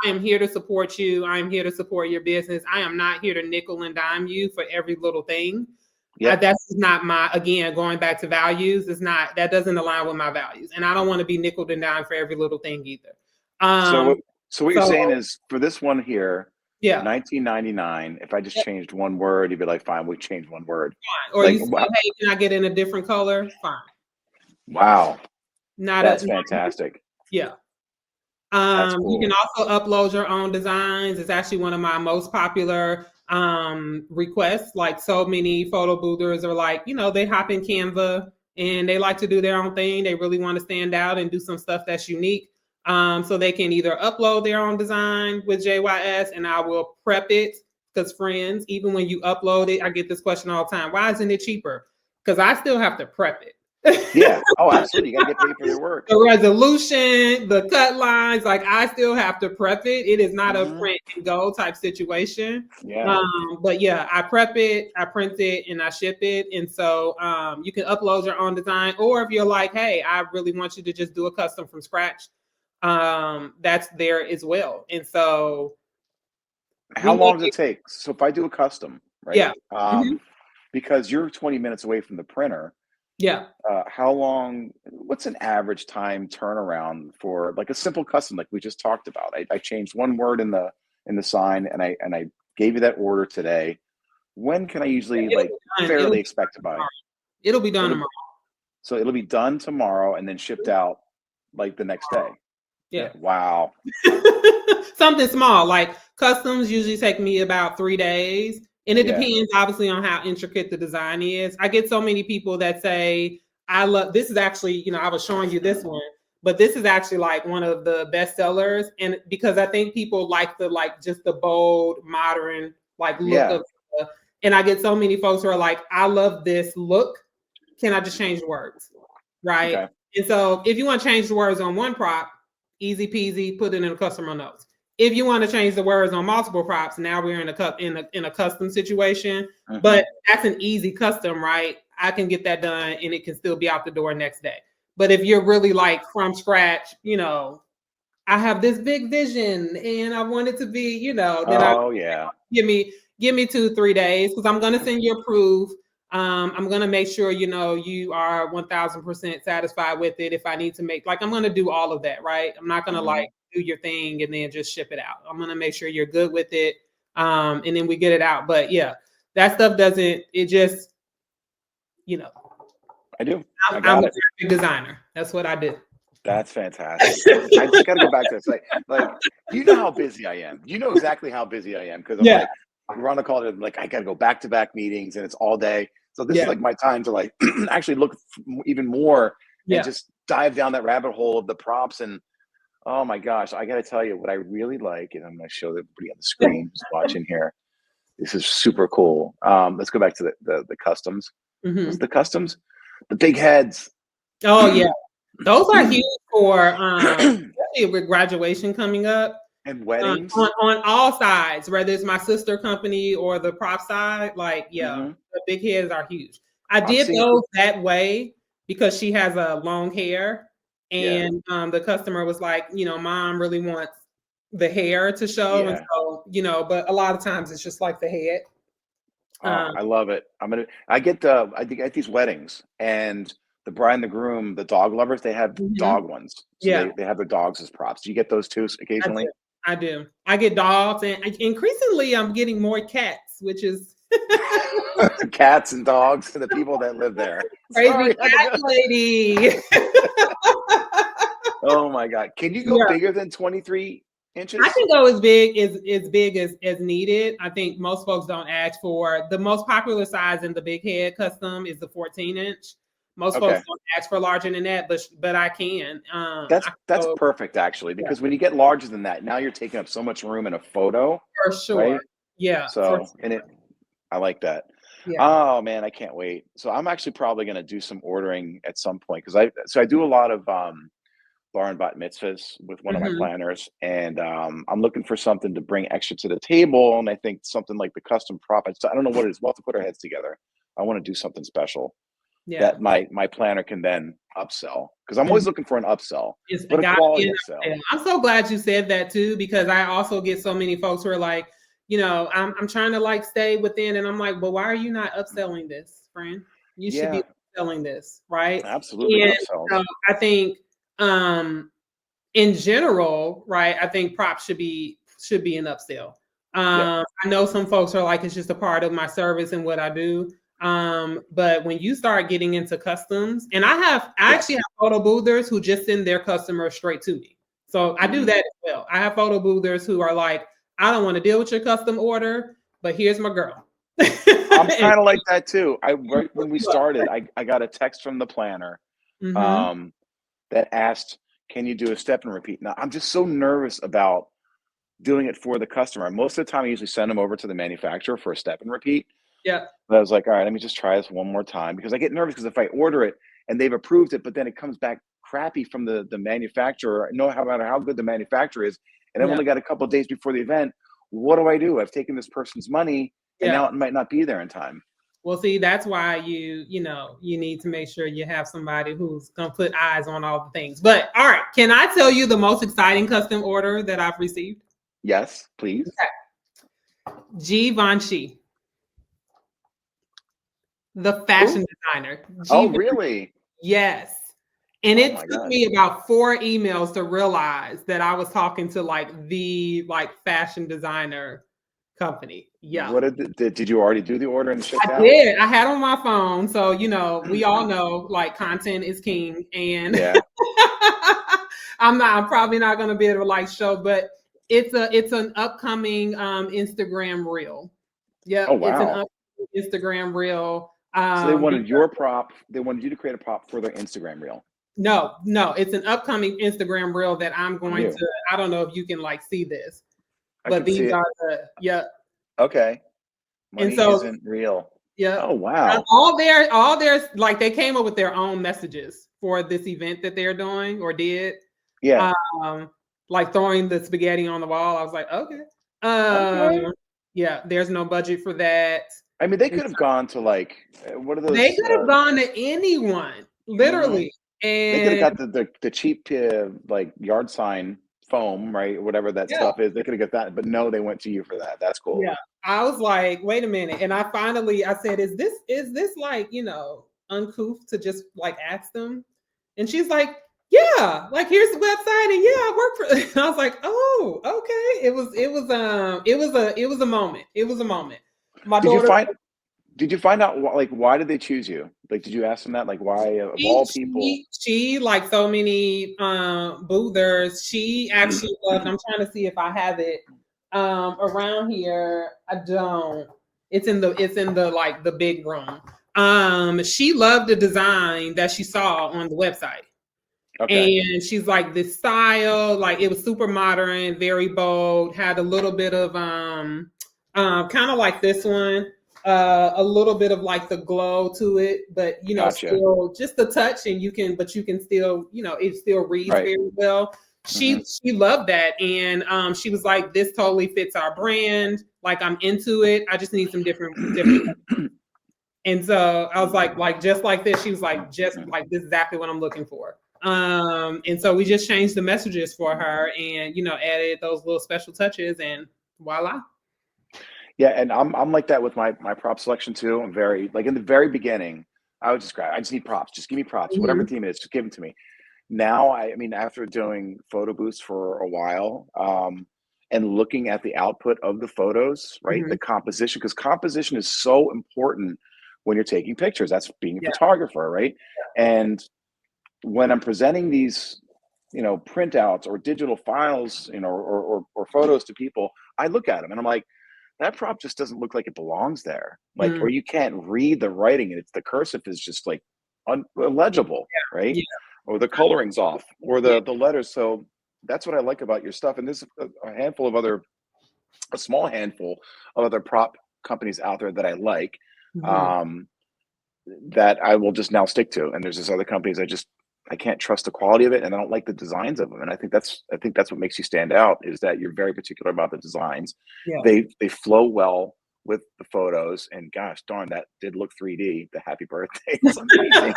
I am here to support you. I am here to support your business. I am not here to nickel and dime you for every little thing. Yep. That's not again, going back to values, that doesn't align with my values. And I don't want to be nickel and dime for every little thing either. So Um, so what you're so saying is for this one here, yeah. 1999, if I just changed one word, you'd be like, fine, we changed one word. Or Like you say, hey, can I get in a different color? Fine. wow, Not that's a, fantastic. yeah. That's You can cool. also upload your own designs. It's actually one of my most popular requests. Like so many photo boothers are like, they hop in Canva and they like to do their own thing. They really want to stand out and do some stuff that's unique. So they can either upload their own design with JYS and I will prep it, because friends, even when you upload it, I get this question all the time. Why isn't it cheaper? Because I still have to prep it. Yeah. Oh, absolutely. You got to get paid for your work. The resolution, the cut lines, like I still have to prep it. It is not a Hmm. print and go type situation. Yeah. But yeah, I prep it, I print it, and I ship it. And so you can upload your own design, or if you're like, hey, I really want you to just do a custom from scratch, that's there as well. And so How we make long does it it, take? So if I do a custom, yeah. right? Mhm. Because you're 20 minutes away from the printer, Yeah. how long, what's an average time turnaround for like a simple custom like we just talked about? I changed one word in the sign and I gave you that order today. When can I usually It'll like be done. fairly expect to buy? It'll be done It'll tomorrow. so it'll be done tomorrow and then shipped out like the next day. Yeah. Wow. Something small, like customs usually take me about 3 days. And it Yeah. depends obviously on how intricate the design is. I get so many people that say, I love this is actually, I was showing you this one, but this is actually like one of the best sellers. And because I think people like the like just the bold, modern like look Yeah. of stuff. And I get so many folks who are like, I love this look. Can I just change the words? Right. Okay. And so if you want to change the words on one prop, easy peasy, put it in the customer notes. If you want to change the words on multiple props, now we're in a custom situation. Hmm. But that's an easy custom, right? I can get that done and it can still be out the door next day. But if you're really like from scratch, I have this big vision and I want it to be, then I Oh yeah. give me 2-3 days because I'm gonna send you a proof. I'm gonna make sure you are 1,000% satisfied with it. If I need to make like I'm gonna do all of that, right? I'm not gonna Hmm. like do your thing and then just ship it out. I'm gonna make sure you're good with it, and then we get it out. But yeah, that stuff doesn't. It just you know, I do. I I'm got a it. graphic designer. That's what I do. That's fantastic. I just got to go back to this. Like, you know how busy I am. You know exactly how busy I am because I'm Yeah, like, Rona called it like I got to go back to back meetings and it's all day. So this is yeah, like my time to like actually look even more and yeah. just dive down that rabbit hole of the props. And oh my gosh, I got to tell you what I really like, and I'm going to show everybody on the screen who's watching here. This is super cool. Let's go back to the customs. What's Hmm. the customs? The big heads. Oh yeah, those are huge for especially with graduation coming up. And on, weddings. on all sides, whether it's my sister company or the prop side, like yeah, Hmm. the big heads are huge. I I'm did seeing, those that way because she has a long hair, yeah, and the customer was like, mom really wants the hair to show, and yeah. so but a lot of times it's just like the head. Oh, Um, I love it. I think at these weddings and the bride and the groom, the dog lovers, they have mhm. dog ones. So Yeah, they have their dogs as props. Do you get those too I do. occasionally? I do. I get dogs, and increasingly I'm getting more cats, which is Cats and dogs and the people that live there. praise me, Sorry, I had to cat go. lady. Oh my God. Can you go Yeah, bigger than 23 I inches? can go as big as needed. I think most folks don't ask for the most popular size in the big head custom is the 14-inch. Most folks Okay. don't ask for larger than that, but I can. That's I can that's go perfect actually, yeah, because when you get larger than that, now you're taking up so much room in a photo, for sure. right? Yeah, for So, and sure. I like that. Yeah. Oh man, I can't wait. So I'm actually probably going to do some ordering at some point because I do a lot of bar and bat mitzvahs with one of my Hmm. planners, and I'm looking for something to bring extra to the table. And I think something like the custom prop. I don't know what it is. We'll have to put our heads together. I want to do something special Yeah. that my planner can then upsell because I'm always Mhm. looking for an upsell, It's but a got to be quality an upsell. upsell. I'm so glad you said that too, because I also get so many folks who are like, I'm trying to like stay within, and I'm like, but why are you not upselling this, friend? You should be Yeah, upselling this, right? absolutely And upsells. I think um in general, right? I think props should be an upsell. Yep. I know some folks are like, it's just a part of my service and what I do. But when you start getting into customs, and I actually Yes. have photo boothers who just send their customers straight to me. So I do Hmm. that as well. I have photo boothers who are like, I don't want to deal with your custom order, but here's my girl. I'm And kind of like that too. I right when we you up. started, I got a text from the planner Mhm. um, that asked, "Can you do a step and repeat?" Now I'm just so nervous about doing it for the customer. Most of the time, I usually send them over to the manufacturer for a step and repeat. Yeah. But I was like, all right, let me just try this one more time because I get nervous because if I order it and they've approved it, but then it comes back crappy from the manufacturer. No matter how good the manufacturer is, and I've only got a couple of days before the event. What do? I've taken this person's money, and now it might not be there in time. Well, see, that's why you need to make sure you have somebody who's gonna put eyes on all the things. But all right, can I tell you the most exciting custom order that I've received? Yes, please. Okay. Givenchy, the fashion designer. Oh, really? Yes. And it took me about 4 emails to realize that I was talking to the fashion designer company. Yeah. What did you already do the order and ship out? I did. I had on my phone. So, we all know content is king. And I'm probably not going to be able to show, but it's an upcoming Instagram reel. Yeah. Oh, wow. It's an upcoming Instagram reel. So they wanted your prop. They wanted you to create a prop for their Instagram reel. No, it's an upcoming Instagram reel that I'm going to. I don't know if you can see this, but these are Okay. Money and so isn't real. Yeah. Oh, wow. All their they came up with their own messages for this event that they're doing or did. Yeah. Throwing the spaghetti on the wall. I was like, okay. Yeah. There's no budget for that. I mean, they could have gone to what are those? They could have gone to anyone, literally. And they could have got the cheap yard sign foam, right? Whatever that stuff is. They could have got that, but no, they went to you for that. That's cool. Yeah. I was like, wait a minute. And I said, is this uncouth to just ask them? And she's like, yeah, here's the website, and I work for and I was like, oh, okay. It was a moment. It was a moment. Did you find out why did they choose you? Did you ask them that? Why of all people? She like so many boothers. She actually loved. I'm trying to see if I have it around here. I don't. It's in the the big room. She loved the design that she saw on the website. Okay. And she's like, this style, it was super modern, very bold, had a little bit of kind of like this one. A little bit of the glow to it, but still just the touch, and you can still, it still reads very well. She loved that, and she was like, this totally fits our brand. I'm into it. I just need some different. And so I was like just like this. She was like, just like this is exactly what I'm looking for. And so we just changed the messages for her, and added those little special touches, and voila. Yeah, and I'm like that with my prop selection too. I'm very in the very beginning, I just need props. Just give me props. Whatever the theme is, just give them to me. Now, I mean, after doing photo booths for a while, and looking at the output of the photos, right? The composition, because composition is so important when you're taking pictures. That's being a photographer, right? And when I'm presenting these, printouts or digital files, or photos to people, I look at them and I'm like, that prop just doesn't look like it belongs there. Or you can't read the writing, and the cursive is just illegible, right? Yeah. Or the coloring's off, or the letters. So that's what I like about your stuff. And there's a small handful of other prop companies out there that I like, that I will just now stick to. And there's this other companies I can't trust the quality of it, and I don't like the designs of them. And I think that's what makes you stand out, is that you're very particular about the designs. Yeah. They flow well with the photos, and gosh darn, that did look 3D. The happy birthday is amazing.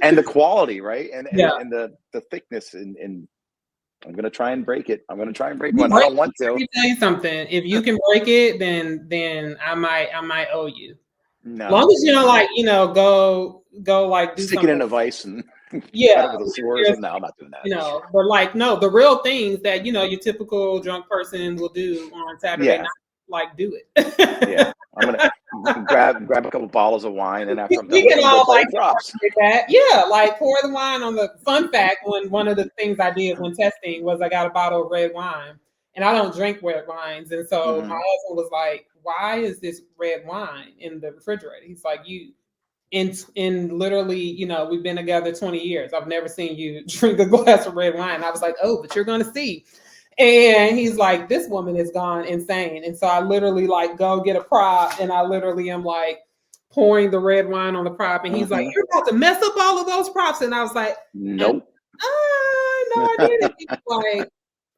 And the quality, right? And the thickness, and I'm gonna try and break it. I'm gonna try and break one. I don't want to. Let me tell you something. If you can break it, then I might owe you. No. As long as you don't go do stick it in a vice and with the swords. No, I'm not doing that. But no, the real things that your typical drunk person will do on Saturday night, do it. Yeah, I'm gonna grab a couple bottles of wine, and after I'm done, we can all drops. That. Yeah, pour the wine on the. Fun fact: one of the things I did when testing was I got a bottle of red wine, and I don't drink red wines, and so my husband was like, why is this red wine in the refrigerator? He's like, in literally, we've been together 20 years. I've never seen you drink a glass of red wine. I was like, oh, but you're going to see. And he's like, this woman has gone insane. And so I literally go get a prop, and I literally am pouring the red wine on the prop, and he's like, Mhm. "You're about to mess up all of those props." And I was like, and Nope. no, I didn't. He was like,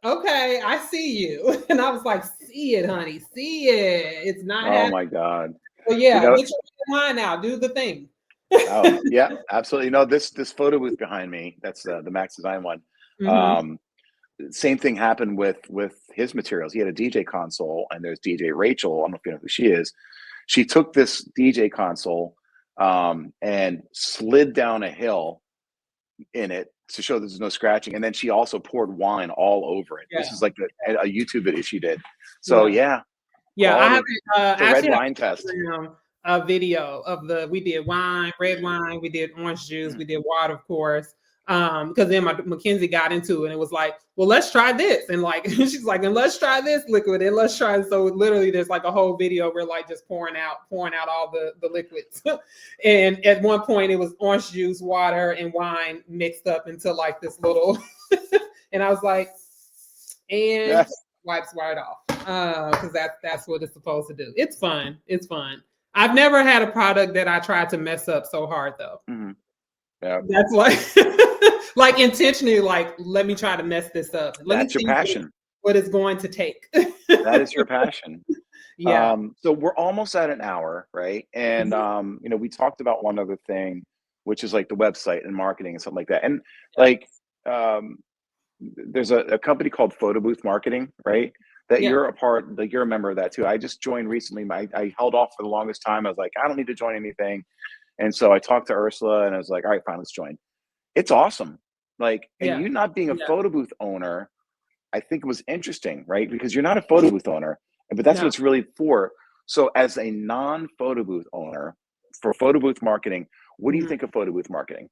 okay, I see you. And I was like, see it, honey, see it. It's not Oh happening. my God. But You yeah, know, get your wine out, do the thing. oh yeah, absolutely. No, this photo booth behind me, that's the Max Design one. Hmm. Um, Same thing happened with his materials. He had a DJ console, and there's DJ Rachel. I don't know if you know who she is. She took this DJ console and slid down a hill in it to show there's no scratching, and then she also poured wine all over it. Yeah, This is like a YouTube video she did. So yeah. Yeah, Yeah, I quality. haven't. It's a I red actually have wine test. Instagram a video of we did wine, red wine, we did orange juice, we did water, of course. Because then Mackenzie got into it and it was like, well, let's try this, and like she's like, and let's try this liquid, and let's try. So literally, there's like a whole video where like just pouring out all the liquids, and at one point it was orange juice, water, and wine mixed up into like this little, and I was like, and Yeah. wipes right off because that's what it's supposed to do. It's fun. It's fun. I've never had a product that I tried to mess up so hard though. Mhm. Yeah. That's like like intentionally like let me try to mess this up. Let me That's your see passion. what it's going to take. That is your passion. Yeah. So we're almost at an hour, right? And Mhm. we talked about one other thing, which is like the website and marketing and something like that. And Yeah. like um there's a company called Photo Booth Marketing, right? That Yeah. you're a part, like you're a member of that too. I just joined recently. I held off for the longest time. I was like, I don't need to join anything. And so I talked to Ursula and I was like, all right, fine, let's join. It's awesome. Like, and Yeah. you not being a Yeah. photo booth owner, I think it was interesting, right? Because you're not a photo booth owner, but that's what No. it's really for. So as a non-photo booth owner for photo booth marketing, what do you Mhm. think of photo booth marketing?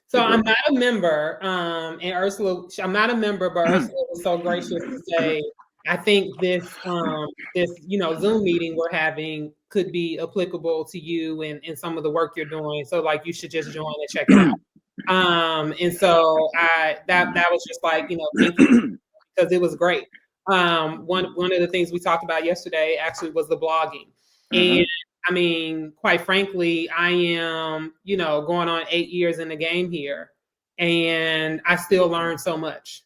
So The I'm group. not a member, and Ursula. I'm not a member, but Ursula was so gracious to say, I think this Zoom meeting we're having could be applicable to you and some of the work you're doing. So like you should just join and check it out. And so that was just like thank you because it was great. One of the things we talked about yesterday actually was the blogging, and Mhm. I mean, quite frankly, I am going on 8 years in the game here, and I still learn so much.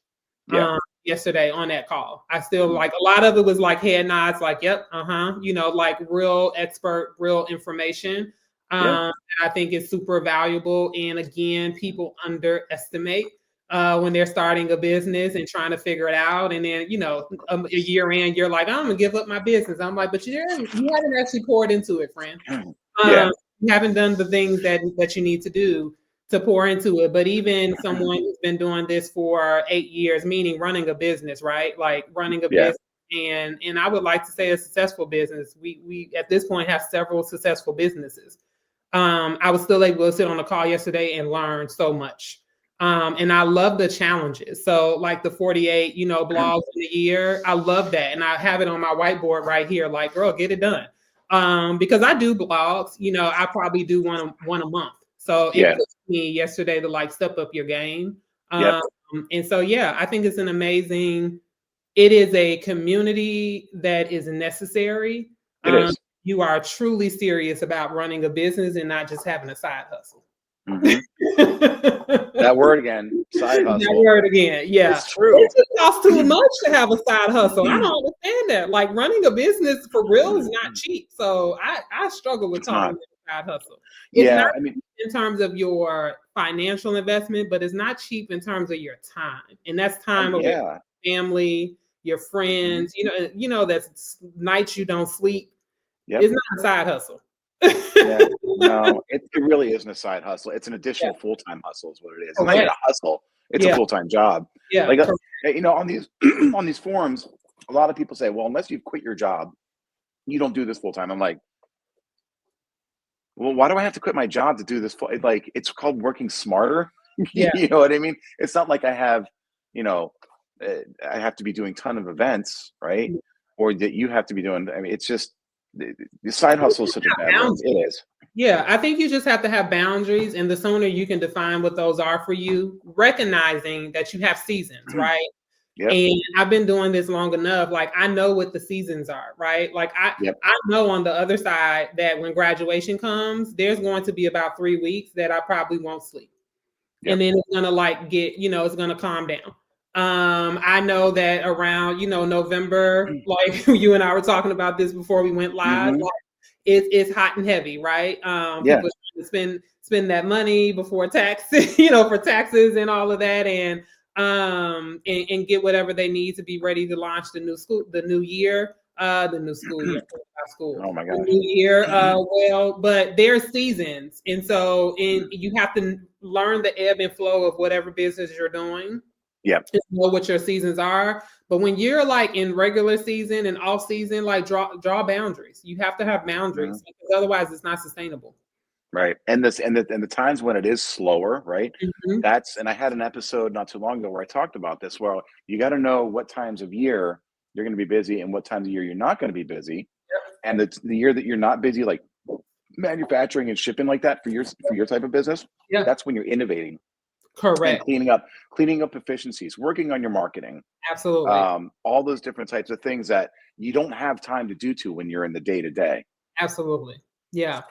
Yeah. Yesterday on that call, I still like a lot of it was like head nods, like yep, like real expert, real information. Yeah. I think it's super valuable. And again, people underestimate when they're starting a business and trying to figure it out. And then, a year in, you're like, I'm gonna give up my business. I'm like, but you haven't actually poured into it, friend. Yeah. You haven't done the things that you need to do to pour into it. But even someone who's been doing this for 8 years, meaning running a business, right? Like running a Yeah. business. And I would like to say a successful business. We at this point have several successful businesses. I was still able to sit on a call yesterday and learn so much. And I love the challenges. So like the 48, blogs in a year, I love that. And I have it on my whiteboard right here, like, girl, get it done. Because I do blogs, I probably do one a month. So it Yeah. pushed me yesterday to like step up your game. Yep. Um, and so, yeah, I think it is a community that is necessary. It is. You are truly serious about running a business and not just having a side hustle. Mhm. That That word again, side hustle. word again, yeah. It's It true. just costs too much to have a side hustle. I don't understand that. Like running a business for real is not cheap. So I struggle with It's calling not. it a side hustle. It's not Yeah, I mean, in terms of your financial investment, but it's not cheap in terms of your time. And that's oh time away yeah. from family, your Mhm. friends, that's nights you don't sleep. Yep. It's not a side hustle. Yeah. No, it really isn't a side hustle. It's an Yeah, additional full-time hustle is what it is. It's not even correct. a hustle. It's a Yeah, full-time job. yeah, Like, correct. on these on these forums, a lot of people say, "Well, unless you've quit your job, you don't do this full time." I'm like, "Well, why do I have to quit my job to do this full?" Like, it's called working smarter. Yeah, You know what I mean? It's not like I have, you know, I have to be doing ton of events, right? Or that you have to be doing. I mean, it's just the side hustle is such a bad word. boundaries. It is. Yeah, I think you just have to have boundaries, and the sooner you can define what those are for you, recognizing that you have seasons, right? Yep. And I've been doing this long enough. Like I know what the seasons are, right? Like Yep. I know on the other side that when graduation comes, there's going to be about 3 weeks that I probably won't sleep. Yep. And then it's gonna like get, it's gonna calm down. I know that around, November, like you and I were talking about this before we went live, Mm-hmm. like it's hot and heavy, right? Yeah. People are trying to spend that money before taxes, for taxes and all of that, and get whatever they need to be ready to launch the new school, the new year, the new school year, school, Oh my the gosh. new year. Well, but there's seasons, and so you have to learn the ebb and flow of whatever business you're doing. Yeah. Know what your seasons are. But when you're like in regular season and off season, like draw boundaries. You have to have boundaries because otherwise it's not sustainable. Right. And the times when it is slower, right? Mm-hmm. And I had an episode not too long ago where I talked about this. Well, you got to know what times of year you're going to be busy and what times of year you're not going to be busy. Yep. And the year that you're not busy, like manufacturing and shipping like that for your type of business, Yeah. that's when you're innovating. Correct. And cleaning up efficiencies, working on your marketing. Absolutely. All those different types of things that you don't have time to do when you're in the day to day. Absolutely. Yeah.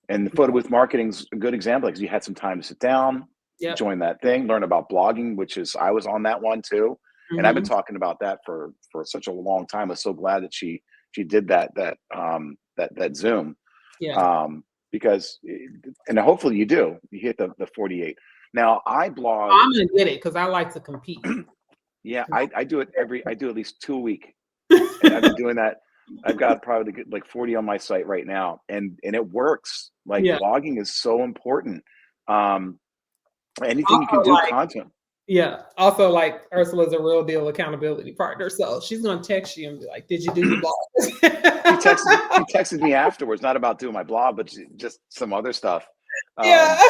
And the photo booth marketing's a good example because you had some time to sit down, join that thing, learn about blogging, I was on that one too. And I've been talking about that for such a long time. I was so glad that she did that Zoom. Yeah. Because and hopefully you hit the 48. Now I blog. I'm gonna get it because I like to compete. Yeah, I do it I do at least 2 a week. And I've been doing that. I've got probably like 40 on my site right now, and it works. Like blogging is so important. Anything also, you can do, content. Yeah. Also, like Ursula's a real deal accountability partner, so she's gonna text you and be like, "Did you do your blog?" She texted me afterwards, not about doing my blog, but just some other stuff. Yeah.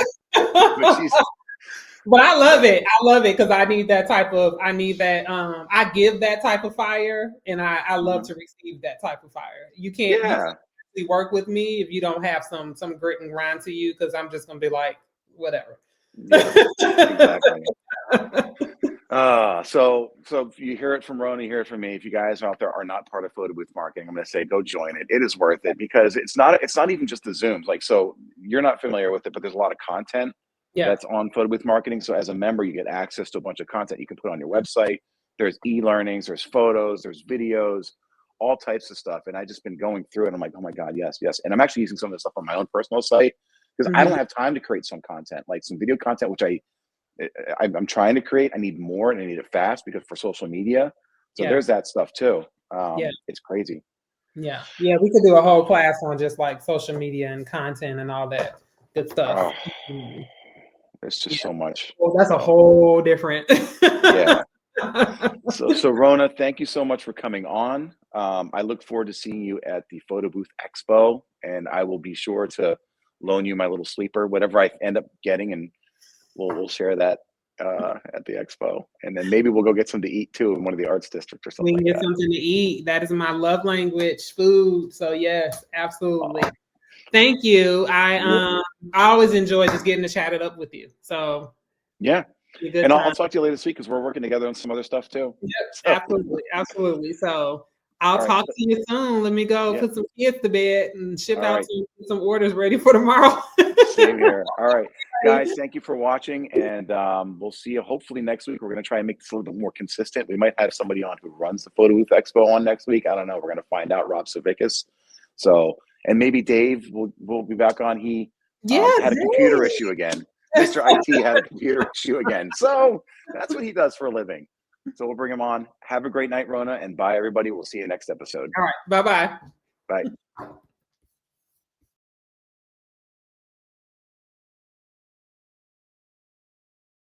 But I love it. I love it because I need that. I give that type of fire, and I love to receive that type of fire. You can't work with me if you don't have some grit and grind to you, because I'm just gonna be like, whatever. Yeah, exactly. So you hear it from Rona, you hear it from me. If you guys out there are not part of photo booth marketing, I'm going to say go join it. It is worth it because it's not even just the Zooms. Like, so you're not familiar with it, but there's a lot of content that's on photo booth marketing. So as a member, you get access to a bunch of content you can put on your website. There's e-learnings, there's photos, there's videos, all types of stuff. And I just been going through it. And I'm like, oh my God, yes. And I'm actually using some of this stuff on my own personal site because I don't have time to create some content, like some video content, which I'm trying to create. I need more and I need it fast because for social media. So there's that stuff too. It's crazy. Yeah. We could do a whole class on just like social media and content and all that good stuff. There's just so much. Well, that's a whole different. Yeah. So Rona, thank you so much for coming on. I look forward to seeing you at the Photo Booth Expo, and I will be sure to loan you my little sleeper, whatever I end up getting, and we'll share that at the expo, and then maybe we'll go get something to eat too in one of the arts districts or something. We can get something to eat. That is my love language, food. So yes, absolutely. Thank you. I always enjoy just getting to chat it up with you. So yeah, and I'll talk to you later this week because we're working together on some other stuff too. Yep, absolutely. So I'll talk to you soon. Let me go put some kids to bed and ship out some orders ready for tomorrow. Same here. All right, guys, thank you for watching, and we'll see you hopefully next week. We're going to try and make this a little bit more consistent. We might have somebody on who runs the Photo Booth Expo on next week. I don't know. We're going to find out. Rob Savickas. So, and maybe Dave will be back on. He had a computer issue again. Mr. IT had a computer issue again. So that's what he does for a living. So we'll bring him on. Have a great night, Rona, and bye, everybody. We'll see you next episode. All right. Bye-bye. Bye.